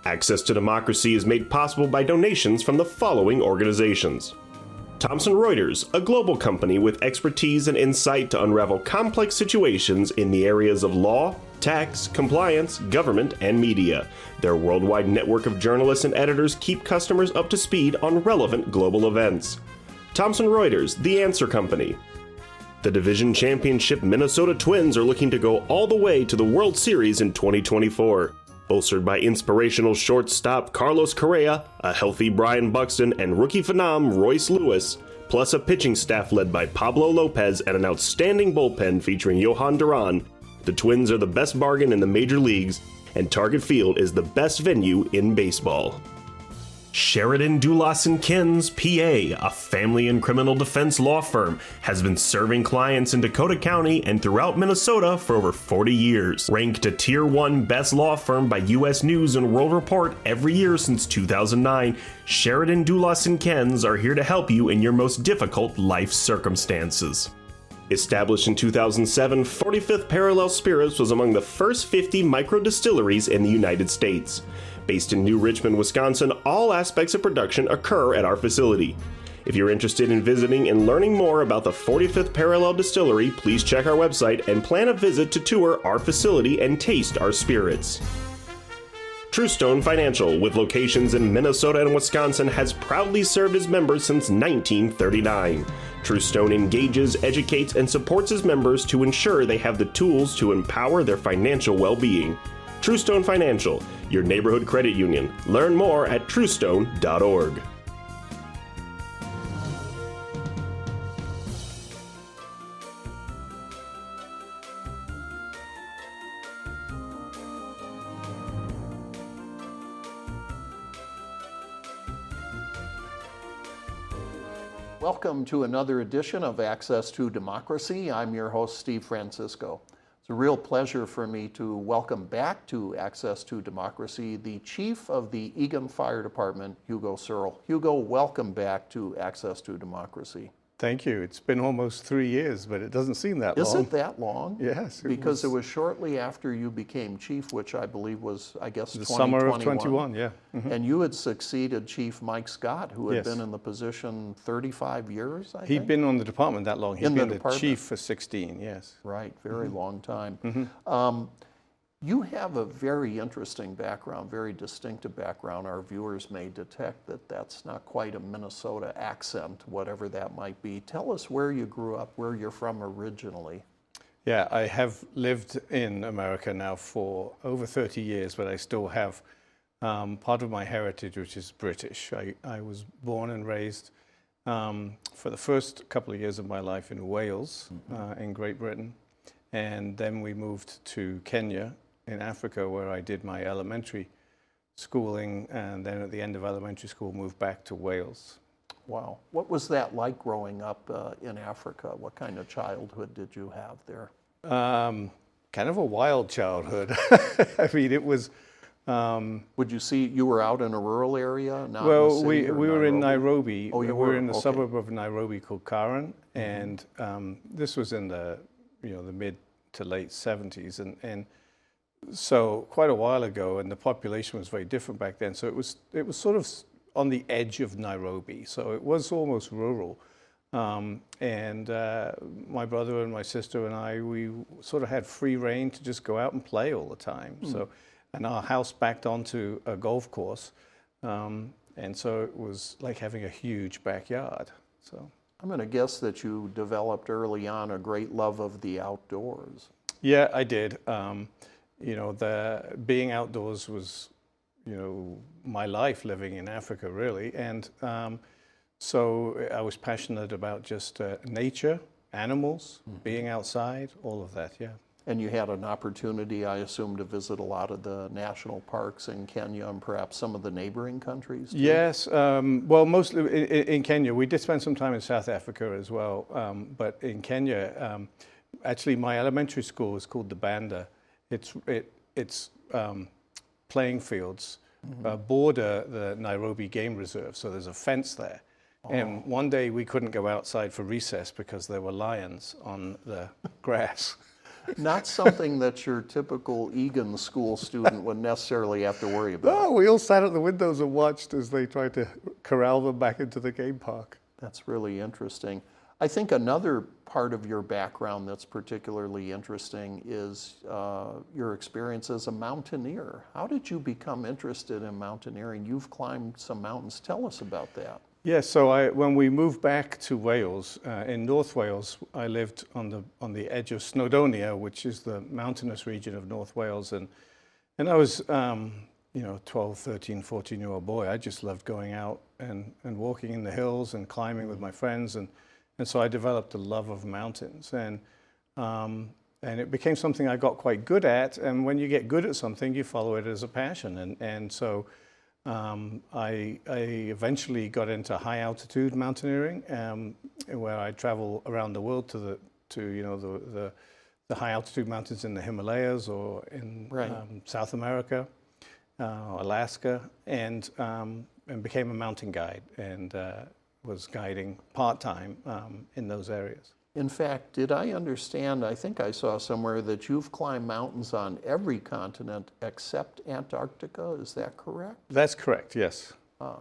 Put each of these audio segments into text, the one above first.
Access to Democracy is made possible by donations from the following organizations. Thomson Reuters, a global company with expertise and insight to unravel complex situations in the areas of law, tax, compliance, government, and media. Their worldwide network of journalists and editors keep customers up to speed on relevant global events. Thomson Reuters, the answer company. The division championship Minnesota Twins are looking to go all the way to the World Series in 2024. Bolstered by inspirational shortstop Carlos Correa, a healthy Brian Buxton, and rookie phenom Royce Lewis, plus a pitching staff led by Pablo Lopez and an outstanding bullpen featuring Johan Duran, the Twins are the best bargain in the major leagues, and Target Field is the best venue in baseball. Sheridan Dulas & Kins, PA, a family and criminal defense law firm, has been serving clients in Dakota County and throughout Minnesota for over 40 years. Ranked a Tier 1 Best Law Firm by U.S. News and World Report every year since 2009, Sheridan Dulas & Kins are here to help you in your most difficult life circumstances. Established in 2007, 45th Parallel Spirits was among the first 50 micro-distilleries in the United States. Based in New Richmond, Wisconsin, all aspects of production occur at our facility. If you're interested in visiting and learning more about the 45th Parallel Distillery, please check our website and plan a visit to tour our facility and taste our spirits. Truestone Financial, with locations in Minnesota and Wisconsin, has proudly served its members since 1939. Truestone engages, educates, and supports its members to ensure they have the tools to empower their financial well-being. Truestone Financial, your neighborhood credit union. Learn more at truestone.org. Welcome to another edition of Access to Democracy. I'm your host, Steve Francisco. It's a real pleasure for me to welcome back to Access to Democracy the Chief of the Eagan Fire Department, Hugo Searle. Hugo, welcome back to Access to Democracy. Thank you. It's been almost 3 years, but it doesn't seem that long. Is it that long? Yes. Because it was shortly after you became chief, which I believe was, I guess, the 2021. summer of 21, yeah. Mm-hmm. And you had succeeded Chief Mike Scott, who had Yes. been in the position 35 years, I think? He'd been on the department that long. He'd In the been the department. chief for 16, yes. Right, very long time. Mm-hmm. You have a very interesting background, very distinctive background. Our viewers may detect that that's not quite a Minnesota accent, whatever that might be. Tell us where you grew up, where you're from originally. Yeah, I have lived in America now for over 30 years, but I still have part of my heritage, which is British. I was born and raised for the first couple of years of my life in Wales, in Great Britain. And then we moved to Kenya in Africa, where I did my elementary schooling, and then at the end of elementary school moved back to Wales. Wow. What was that like growing up in Africa? What kind of childhood did you have there? Kind of a wild childhood. I mean, it was... Would you see, you were out in a rural area? Not well, in the we city, or were in Nairobi. Oh, you we were in the Okay. suburb of Nairobi called Karen, and this was in the mid to late 70s, and so quite a while ago, and the population was very different back then. So it was sort of on the edge of Nairobi, so it was almost rural. And my brother and my sister and I, we sort of had free reign to just go out and play all the time. So, and our house backed onto a golf course, and so it was like having a huge backyard. So I'm going to guess that you developed early on a great love of the outdoors. yeah, I did. Being outdoors was, my life living in Africa, really. And so I was passionate about just nature, animals, being outside, all of that, yeah. And you had an opportunity, I assume, to visit a lot of the national parks in Kenya and perhaps some of the neighboring countries, too? Yes, well, mostly in Kenya. We did spend some time in South Africa as well, but in Kenya, actually my elementary school is called the Banda. It's playing fields border the Nairobi Game Reserve, so there's a fence there. And one day we couldn't go outside for recess because there were lions on the grass. Not something that your typical Eagan school student would necessarily have to worry about. No, we all sat at the windows and watched as they tried to corral them back into the game park. That's really interesting. I think another part of your background that's particularly interesting is your experience as a mountaineer. How did you become interested in mountaineering? You've climbed some mountains. Tell us about that. Yeah, so when we moved back to Wales, in North Wales, I lived on the edge of Snowdonia, which is the mountainous region of North Wales, and I was 12, 13, 14-year-old boy. I just loved going out and walking in the hills and climbing with my friends, and so I developed a love of mountains, and it became something I got quite good at. And when you get good at something, you follow it as a passion, and so. I eventually got into high altitude mountaineering, where I travel around the world to the high altitude mountains in the Himalayas or in South America, Alaska, and became a mountain guide and was guiding part-time in those areas. In fact, did I understand, I think I saw somewhere that you've climbed mountains on every continent except Antarctica. Is that correct? That's correct, yes.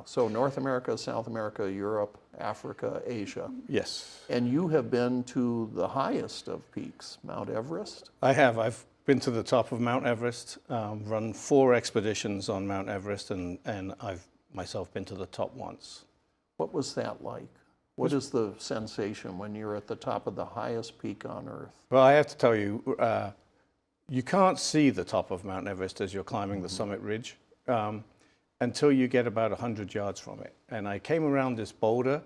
So North America, South America, Europe, Africa, Asia. Yes. And you have been to the highest of peaks, Mount Everest? I have. I've been to the top of Mount Everest, run 4 expeditions on Mount Everest, and I've myself been to the top once. What was that like? What is the sensation when you're at the top of the highest peak on Earth? Well, I have to tell you, you can't see the top of Mount Everest as you're climbing the summit ridge until you get about 100 yards from it. And I came around this boulder.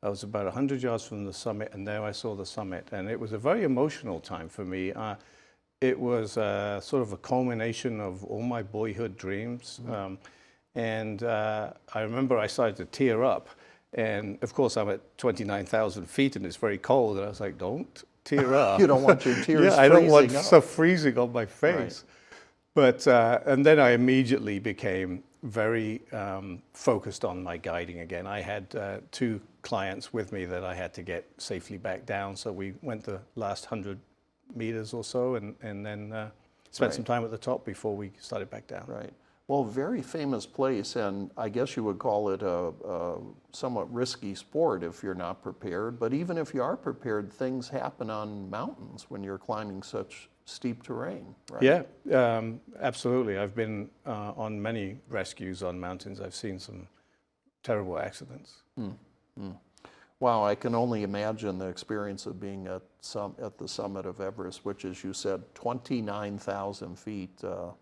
I was about 100 yards from the summit, and there I saw the summit. And it was a very emotional time for me. It was sort of a culmination of all my boyhood dreams. And I remember I started to tear up. And of course, I'm at 29,000 feet and it's very cold. And I was like, don't tear up. You don't want your tears I don't want up. stuff freezing on my face. Right. But, and then I immediately became very focused on my guiding again. I had 2 clients with me that I had to get safely back down. So we went the last 100 meters or so and then spent some time at the top before we started back down. Right. Well, very famous place, and I guess you would call it a somewhat risky sport if you're not prepared. But even if you are prepared, things happen on mountains when you're climbing such steep terrain, right? Yeah, absolutely. I've been on many rescues on mountains. I've seen some terrible accidents. Wow, I can only imagine the experience of being at the summit of Everest, which, as you said, 29,000 feet.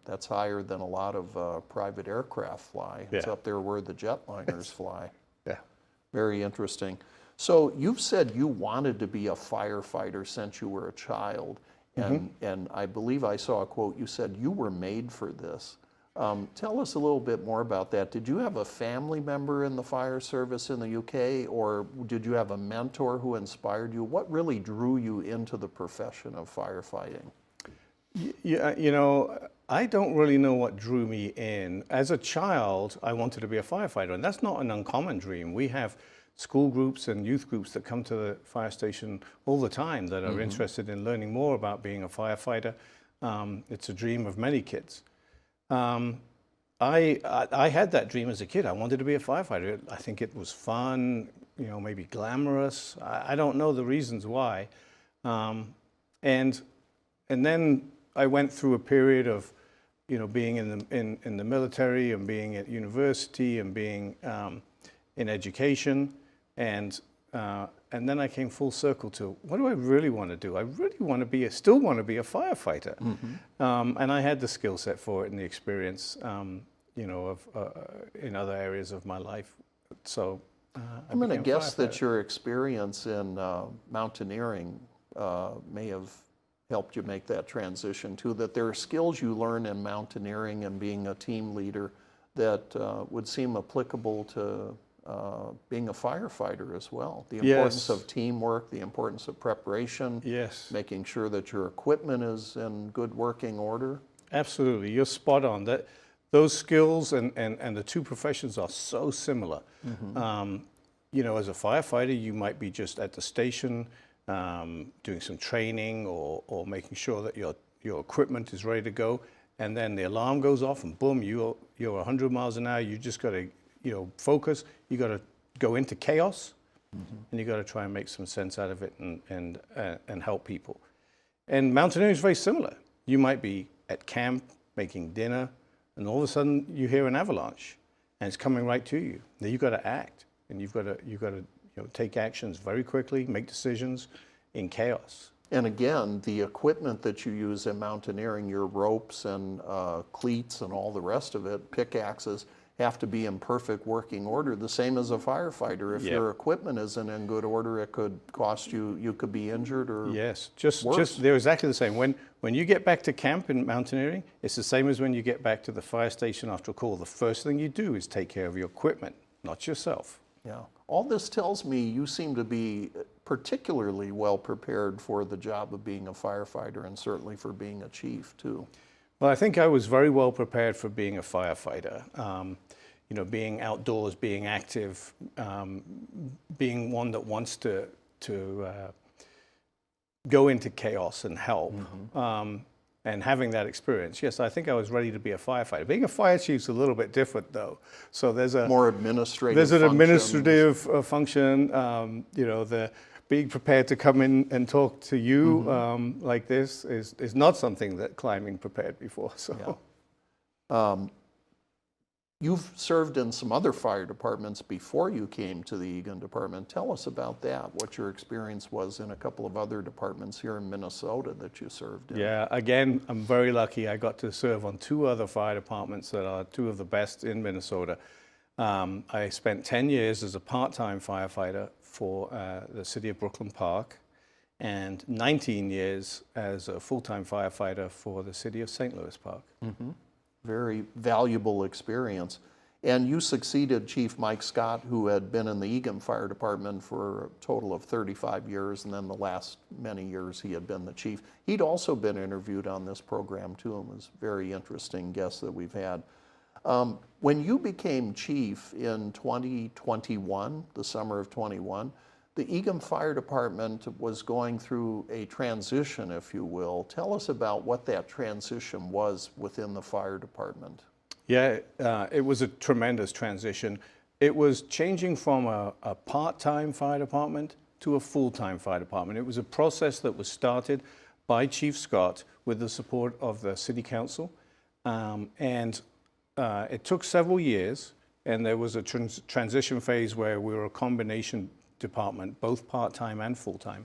That's higher than a lot of private aircraft fly. It's up there where the jetliners fly. Yeah. Very interesting. So you've said you wanted to be a firefighter since you were a child. And I believe I saw a quote, you said you were made for this. Tell us a little bit more about that. Did you have a family member in the fire service in the UK, or did you have a mentor who inspired you? What really drew you into the profession of firefighting? Yeah, you know, I don't really know what drew me in. As a child, I wanted to be a firefighter, and that's not an uncommon dream. We have school groups and youth groups that come to the fire station all the time that are interested in learning more about being a firefighter. It's a dream of many kids. I had that dream as a kid. I wanted to be a firefighter. I think it was fun, you know, maybe glamorous. I don't know the reasons why. And then I went through a period of, you know, being in the military and being at university and being in education, and then I came full circle to what do I really want to do? I really want to be still want to be a firefighter, and I had the skill set for it and the experience, you know, in other areas of my life. So I'm going to guess that your experience in mountaineering may have helped you make that transition too. That there are skills you learn in mountaineering and being a team leader that would seem applicable to being a firefighter as well. The importance of teamwork, the importance of preparation, making sure that your equipment is in good working order. Absolutely, you're spot on. That those skills and the two professions are so similar. You know, as a firefighter, you might be just at the station doing some training or making sure that your equipment is ready to go, and then the alarm goes off and boom, you're 100 miles an hour. You just got to focus. You got to go into chaos, and you got to try and make some sense out of it and help people. And mountaineering is very similar. You might be at camp making dinner, and all of a sudden you hear an avalanche, and it's coming right to you. Then you've got to act, and you've got to take actions very quickly, make decisions in chaos. And again, the equipment that you use in mountaineering, your ropes and cleats and all the rest of it, pickaxes, have to be in perfect working order, the same as a firefighter. If your equipment isn't in good order, it could cost you could be injured or Yes, just they're exactly the same. When you get back to camp in mountaineering, it's the same as when you get back to the fire station after a call. The first thing you do is take care of your equipment, not yourself. Yeah. All this tells me you seem to be particularly well prepared for the job of being a firefighter and certainly for being a chief too. Well, I think I was very well prepared for being a firefighter. Being outdoors, being active, being one that wants to go into chaos and help, and having that experience. Yes, I think I was ready to be a firefighter. Being a fire chief is a little bit different, though. So there's more administrative. There's an administrative function. The being prepared to come in and talk to you like this is not something that climbing prepared before. So, you've served in some other fire departments before you came to the Eagan department. Tell us about that. What your experience was in a couple of other departments here in Minnesota that you served in. Yeah, again, I'm very lucky. I got to serve on two other fire departments that are two of the best in Minnesota. I spent 10 years as a part-time firefighter for the city of Brooklyn Park, and 19 years as a full-time firefighter for the city of St. Louis Park. Very valuable experience. And you succeeded Chief Mike Scott, who had been in the Eagan Fire Department for a total of 35 years, and then the last many years he had been the chief. He'd also been interviewed on this program too, and was a very interesting guest that we've had. When you became chief in 2021, the summer of 21, the Eagan Fire Department was going through a transition, if you will. Tell us about what that transition was within the fire department. Yeah, it was a tremendous transition. It was changing from a part-time fire department to a full-time fire department. It was a process that was started by Chief Scott with the support of the City Council. It took several years, and there was a transition phase where we were a combination department, both part-time and full-time.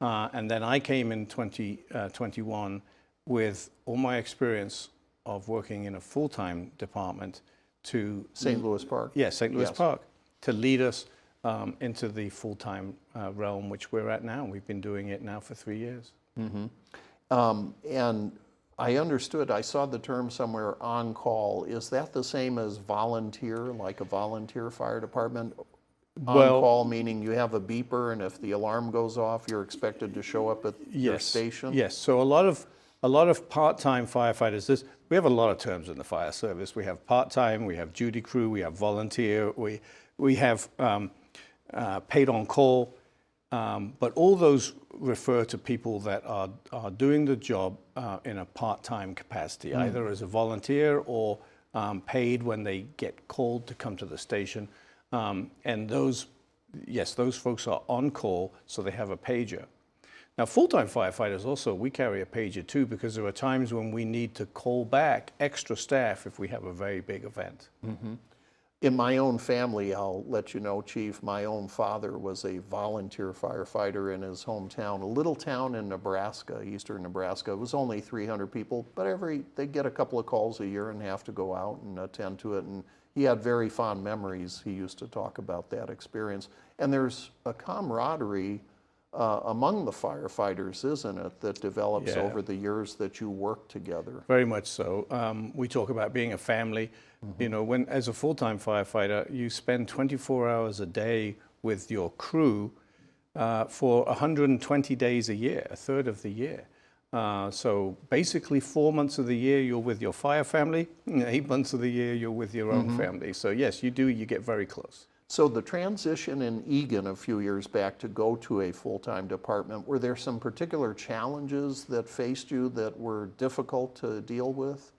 And then I came in 2021 with all my experience of working in a full-time department to St. Louis Park. Yes, St. Louis Park, to lead us into the full-time realm, which we're at now. We've been doing it now for 3 years. And I understood, I saw the term somewhere, on-call. Is that the same as volunteer, like a volunteer fire department? On-call meaning you have a beeper, and if the alarm goes off, you're expected to show up at your station? Yes, so a lot of part-time firefighters, we have a lot of terms in the fire service. We have part-time, we have duty crew, we have volunteer, we have paid on call, but all those refer to people that are doing the job in a part-time capacity, either as a volunteer or paid when they get called to come to the station. And those folks are on call, so they have a pager. Now, full-time firefighters also, we carry a pager too, because there are times when we need to call back extra staff if we have a very big event. In my own family, I'll let you know, Chief, my own father was a volunteer firefighter in his hometown, a little town in Nebraska, eastern Nebraska. It was only 300 people, but they get a couple of calls a year and have to go out and attend to it. And he had very fond memories. He used to talk about that experience. And there's a camaraderie among the firefighters, isn't it, that develops over the years that you work together? Very much so. We talk about being a family. You know, when as a full-time firefighter, you spend 24 hours a day with your crew for 120 days a year, a third of the year. So basically 4 months of the year you're with your fire family, 8 months of the year you're with your own family. So yes, you get very close. So the transition in Eagan a few years back to go to a full-time department, were there some particular challenges that faced you that were difficult to deal with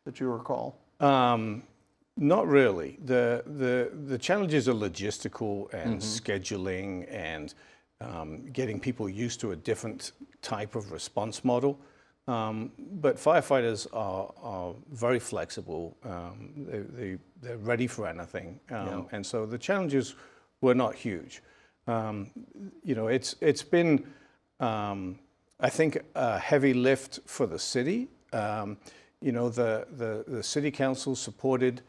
that you recall? Not really. The challenges are logistical and scheduling and getting people used to a different type of response model. But firefighters are very flexible. They're ready for anything. And so the challenges were not huge. It's been, I think, a heavy lift for the city. The city council supported,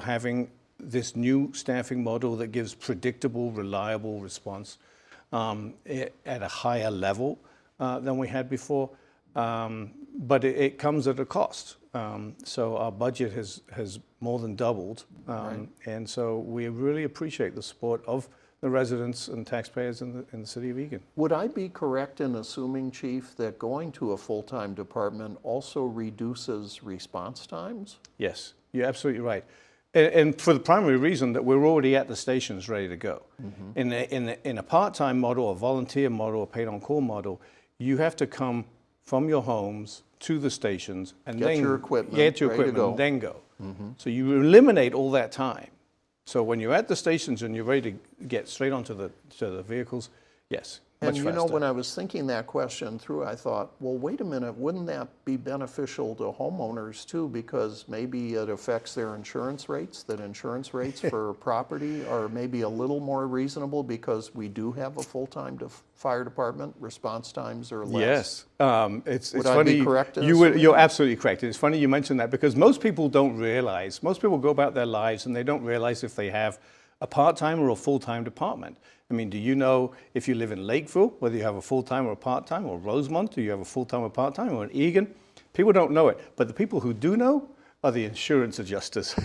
having this new staffing model that gives predictable, reliable response at a higher level than we had before. But it comes at a cost. So our budget has more than doubled. And so we really appreciate the support of the residents and taxpayers in the city of Eagan. Would I be correct in assuming, Chief, that going to a full-time department also reduces response times? Yes, you're absolutely right. And for the primary reason that we're already at the stations ready to go. In a part-time model, a volunteer model, a paid-on-call model, you have to come from your homes to the stations and get your equipment, and then go. So you eliminate all that time. So when you're at the stations and you're ready to get straight onto the vehicles, yes, And much faster. when I was thinking that question through, I thought, well, wait a minute, wouldn't that be beneficial to homeowners too? Because maybe it affects their insurance rates, that insurance rates for property are maybe a little more reasonable because we do have a full-time fire department, response times are less. Yes, it's Would funny. I be correct in You're absolutely correct. It's funny you mentioned that because most people don't realize, most people go about their lives and they don't realize if they have a part-time or a full-time department. I mean, do you know if you live in Lakeville, whether you have a full-time or a part-time, or Rosemont, do you have a full-time or part-time, or in Eagan? People don't know it, but the people who do know are the insurance adjusters.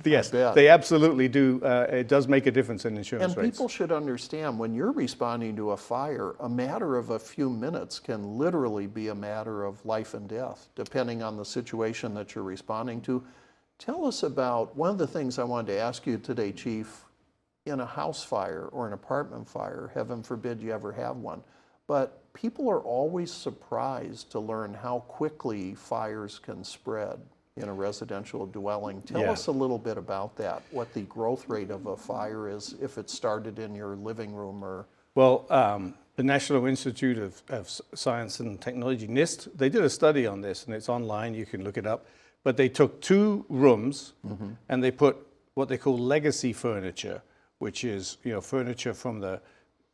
Yes, they absolutely do. It does make a difference in insurance rates. And people should understand, when you're responding to a fire, a matter of a few minutes can literally be a matter of life and death, depending on the situation that you're responding to. Tell us about, one of the things I wanted to ask you today, Chief, in a house fire or an apartment fire, heaven forbid you ever have one, but people are always surprised to learn how quickly fires can spread in a residential dwelling. Tell us a little bit about that, what the growth rate of a fire is if it started in your living room or... Well, the National Institute of Science and Technology, NIST, they did a study on this, and it's online, you can look it up, but they took 2 rooms and they put what they call legacy furniture, which is furniture from the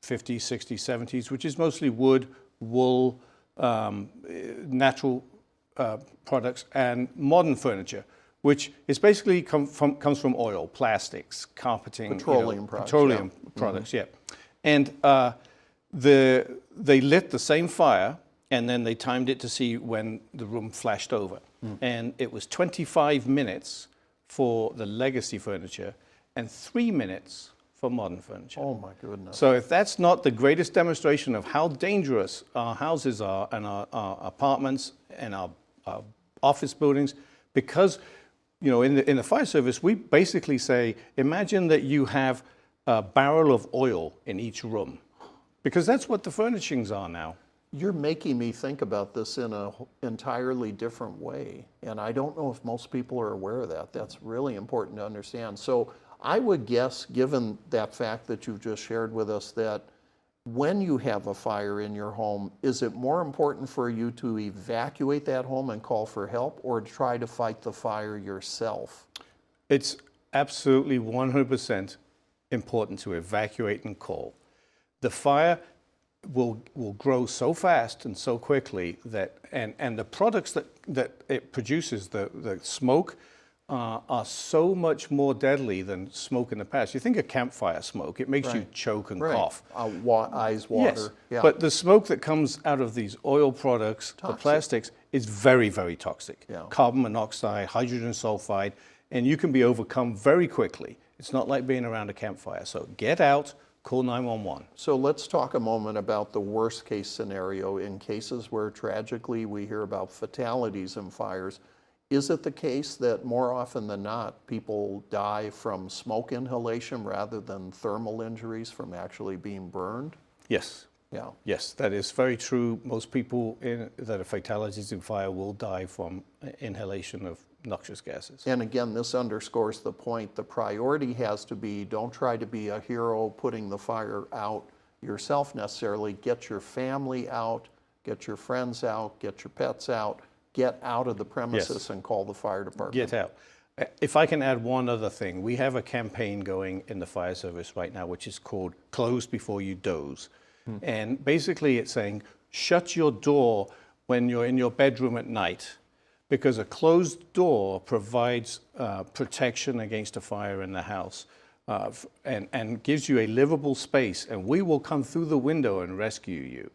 50s, 60s, 70s, which is mostly wood, wool, natural products, and modern furniture, which is basically comes from oil, plastics, carpeting, petroleum products. Petroleum products, And they lit the same fire, and then they timed it to see when the room flashed over. And it was 25 minutes for the legacy furniture and 3 minutes for modern furniture. Oh my goodness. So if that's not the greatest demonstration of how dangerous our houses are and our apartments and our office buildings, because in the fire service, we basically say, imagine that you have a barrel of oil in each room, because that's what the furnishings are now. You're making me think about this in an entirely different way, and I don't know if most people are aware of that. That's really important to understand. So I would guess, given that fact that you've just shared with us, that when you have a fire in your home, is it more important for you to evacuate that home and call for help, or to try to fight the fire yourself? It's absolutely 100% important to evacuate and call. The fire will grow so fast and so quickly that, and the products that it produces, the smoke, are so much more deadly than smoke in the past. You think of campfire smoke, it makes you choke and cough. Eyes water. Yes, but the smoke that comes out of these oil products, the plastics, is very, very toxic. Carbon monoxide, hydrogen sulfide, and you can be overcome very quickly. It's not like being around a campfire. So get out, call 911. So let's talk a moment about the worst case scenario in cases where tragically we hear about fatalities in fires. Is it the case that more often than not, people die from smoke inhalation rather than thermal injuries from actually being burned? Yes. Yeah. Yes, that is very true. Most people that are fatalities in fire will die from inhalation of noxious gases. And again, this underscores the point. The priority has to be, don't try to be a hero putting the fire out yourself necessarily. Get your family out, get your friends out, get your pets out, get out of the premises and call the fire department. Get out. If I can add one other thing, we have a campaign going in the fire service right now, which is called Close Before You Doze. And basically it's saying, shut your door when you're in your bedroom at night, because a closed door provides protection against a fire in the house and gives you a livable space, and we will come through the window and rescue you.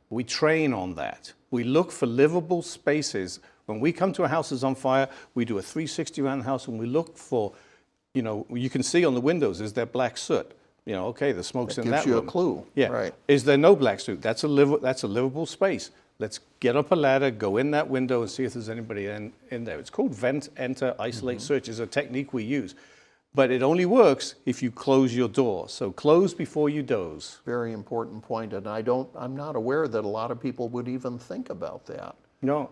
We train on that. We look for livable spaces. When we come to a house that's on fire, we do a 360 around the house and we look for, you can see on the windows, is there black soot? Okay, the smoke's in that room. Gives you a clue. Yeah. Right. Is there no black soot? That's a livable space. Let's get up a ladder, go in that window and see if there's anybody in there. It's called vent, enter, isolate, search. It's a technique we use. But it only works if you close your door. So close before you doze. Very important point, and I'm not aware that a lot of people would even think about that. No.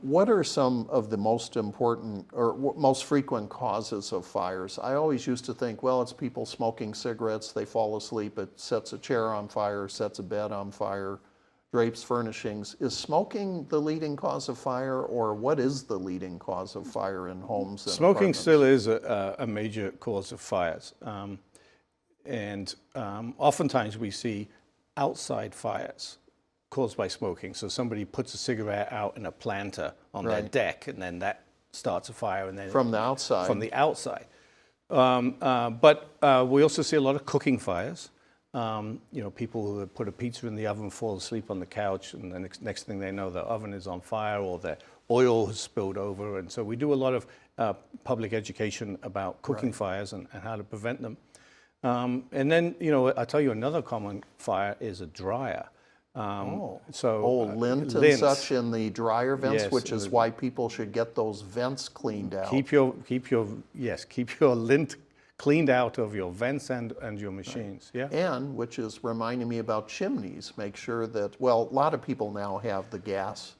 What are some of the most important or most frequent causes of fires? I always used to think, well, it's people smoking cigarettes, they fall asleep, it sets a chair on fire, sets a bed on fire, drapes furnishings. Is smoking the leading cause of fire, or what is the leading cause of fire in homes and Smoking apartments? still is a major cause of fires. Oftentimes we see outside fires caused by smoking. So somebody puts a cigarette out in a planter on their deck, and then that starts a fire. And then From the outside. From the outside. But we also see a lot of cooking fires. People who put a pizza in the oven, fall asleep on the couch, and the next thing they know, the oven is on fire or their oil has spilled over. And so we do a lot of public education about cooking fires and how to prevent them. And then, I'll tell you another common fire is a dryer. Lint and such in the dryer vents, Yes, which is why people should get those vents cleaned out. Keep your lint cleaned out of your vents and your machines. Yeah. And, which is reminding me about chimneys, make sure that, well, a lot of people now have the gas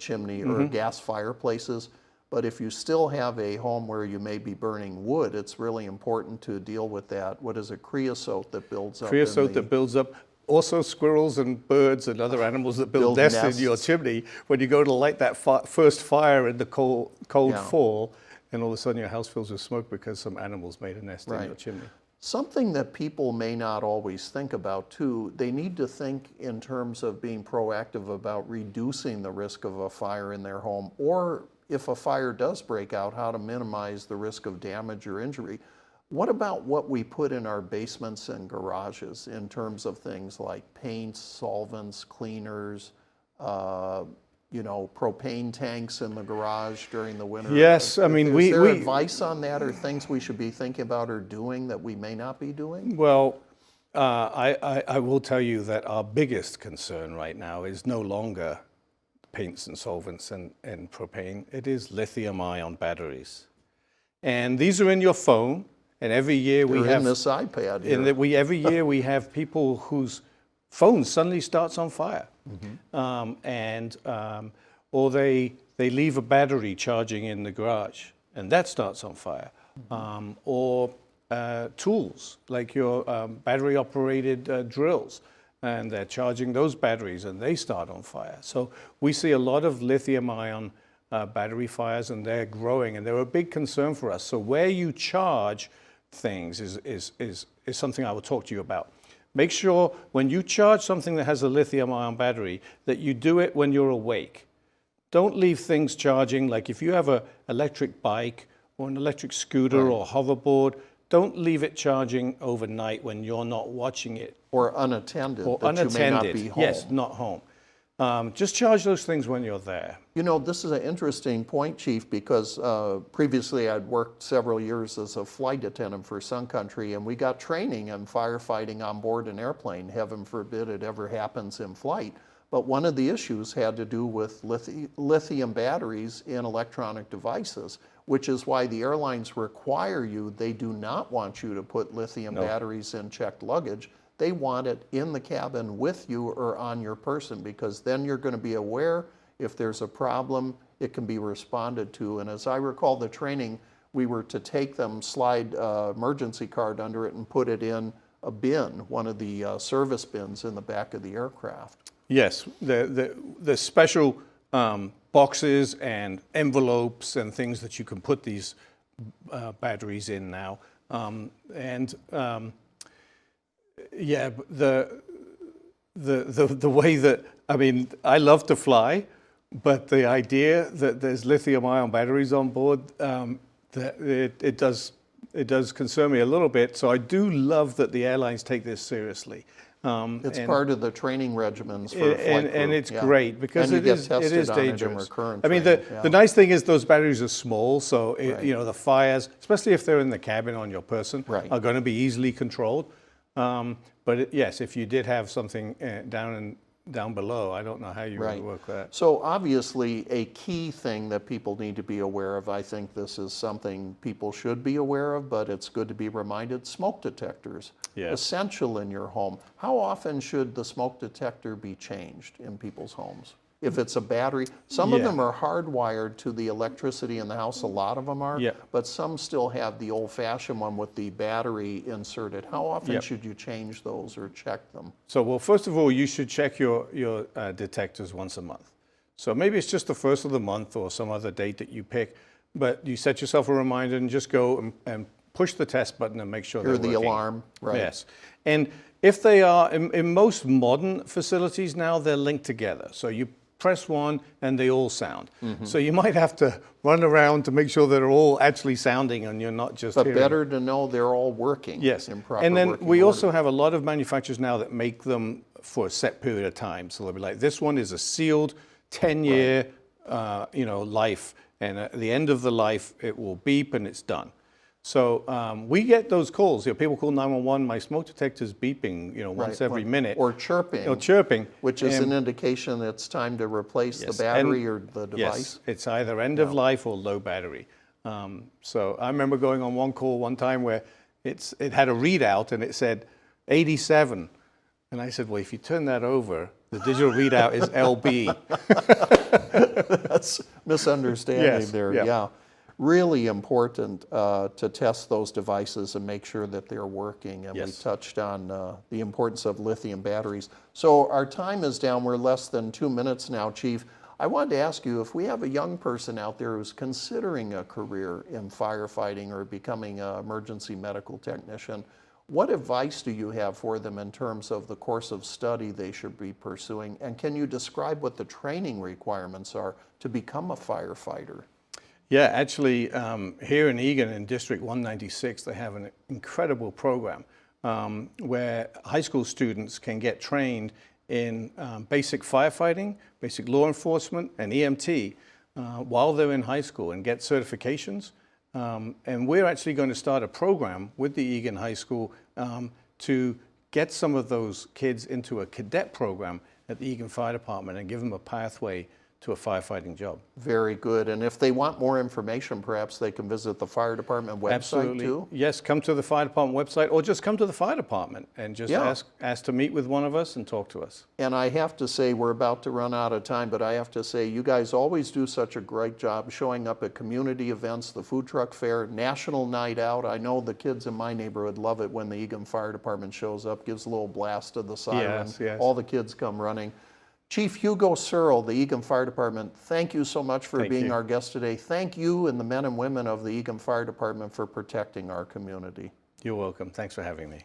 chimney or gas fireplaces, but if you still have a home where you may be burning wood, it's really important to deal with that. What is it? Creosote that builds up. Creosote that builds up. Also squirrels and birds and other animals that build nests in your chimney. When you go to light that first fire in the cold fall, and all of a sudden your house fills with smoke because some animals made a nest in your chimney. Something that people may not always think about too, they need to think in terms of being proactive about reducing the risk of a fire in their home, or if a fire does break out, how to minimize the risk of damage or injury. What about what we put in our basements and garages in terms of things like paints, solvents, cleaners, propane tanks in the garage during the winter? Yes, I mean, is there advice on that, or things we should be thinking about or doing that we may not be doing? Well, I will tell you that our biggest concern right now is no longer paints and solvents and propane. It is lithium-ion batteries. And these are in your phone. And every year we have in this iPad here. Every year we have people whose phone suddenly starts on fire, or they leave a battery charging in the garage, and that starts on fire, or tools like your battery-operated drills, and they're charging those batteries, and they start on fire. So we see a lot of lithium-ion battery fires, and they're growing, and they're a big concern for us. So where you charge things is something I will talk to you about. Make sure when you charge something that has a lithium-ion battery that you do it when you're awake. Don't leave things charging, like if you have an electric bike or an electric scooter or hoverboard, don't leave it charging overnight when you're not watching it. Or unattended, you may not be home. Yes, not home. Just charge those things when you're there. This is an interesting point, Chief, because previously I'd worked several years as a flight attendant for Sun Country, and we got training in firefighting on board an airplane. Heaven forbid it ever happens in flight. But one of the issues had to do with lithium batteries in electronic devices, which is why the airlines require you, they do not want you to put lithium batteries in checked luggage. They want it in the cabin with you or on your person, because then you're going to be aware if there's a problem, it can be responded to. And as I recall the training, we were to take them, slide emergency card under it and put it in a bin, one of the service bins in the back of the aircraft. Yes, the special boxes and envelopes and things that you can put these batteries in now. Yeah, the way that, I mean, I love to fly, but the idea that there's lithium-ion batteries on board, it does concern me a little bit. So I do love that the airlines take this seriously. It's part of the training regimens for a flight crew. And it's great because it is dangerous. I mean, the nice thing is those batteries are small, so you know, the fires, especially if they're in the cabin on your person, are going to be easily controlled. But yes, if you did have something down below, I don't know how you would work that. So obviously a key thing that people need to be aware of, I think this is something people should be aware of, but it's good to be reminded, smoke detectors. Essential in your home. How often should the smoke detector be changed in people's homes? If it's a battery, some of them are hardwired to the electricity in the house, a lot of them are, but some still have the old-fashioned one with the battery inserted. How often should you change those or check them? So, well, first of all, you should check your detectors once a month. So maybe it's just the first of the month or some other date that you pick, but you set yourself a reminder and just go and push the test button and make sure they're working. Hear the alarm, Yes. And if they are, in most modern facilities now, they're linked together. So you press one and they all sound. So you might have to run around to make sure they're all actually sounding and you're not just hearing. But better to know they're all working. Yes. In proper and then working we order. also have a lot of manufacturers now that make them for a set period of time. So they'll be like, this one is a sealed 10-year you know, life, and at the end of the life it will beep and it's done. So we get those calls. You know, people call 911, my smoke detector's beeping, you know, once every minute. Or chirping. Or chirping. Which is an indication it's time to replace the battery or the device. Yes, it's either end of life or low battery. So I remember going on one call one time where it had a readout and it said 87. And I said, well, if you turn that over, the digital readout is LB. That's misunderstanding there, yeah. Really important to test those devices and make sure that they're working. And we touched on the importance of lithium batteries. So our time is down. We're less than 2 minutes now, Chief. I wanted to ask you, if we have a young person out there who's considering a career in firefighting or becoming an emergency medical technician, what advice do you have for them in terms of the course of study they should be pursuing? And can you describe what the training requirements are to become a firefighter? Yeah, actually, here in Eagan in District 196, they have an incredible program where high school students can get trained in basic firefighting, basic law enforcement, and EMT while they're in high school and get certifications. And we're actually going to start a program with the Eagan High School to get some of those kids into a cadet program at the Eagan Fire Department and give them a pathway to a firefighting job. Very good. And if they want more information, perhaps they can visit the fire department website too? Yes, come to the fire department website or just come to the fire department and just ask to meet with one of us and talk to us. And I have to say, we're about to run out of time, but I have to say, you guys always do such a great job showing up at community events, the food truck fair, National Night Out. I know the kids in my neighborhood love it when the Eagan Fire Department shows up, gives a little blast of the siren. All the kids come running. Chief Hugo Searle, the Eagan Fire Department, thank you so much for being our guest today. Thank you and the men and women of the Eagan Fire Department for protecting our community. You're welcome. Thanks for having me.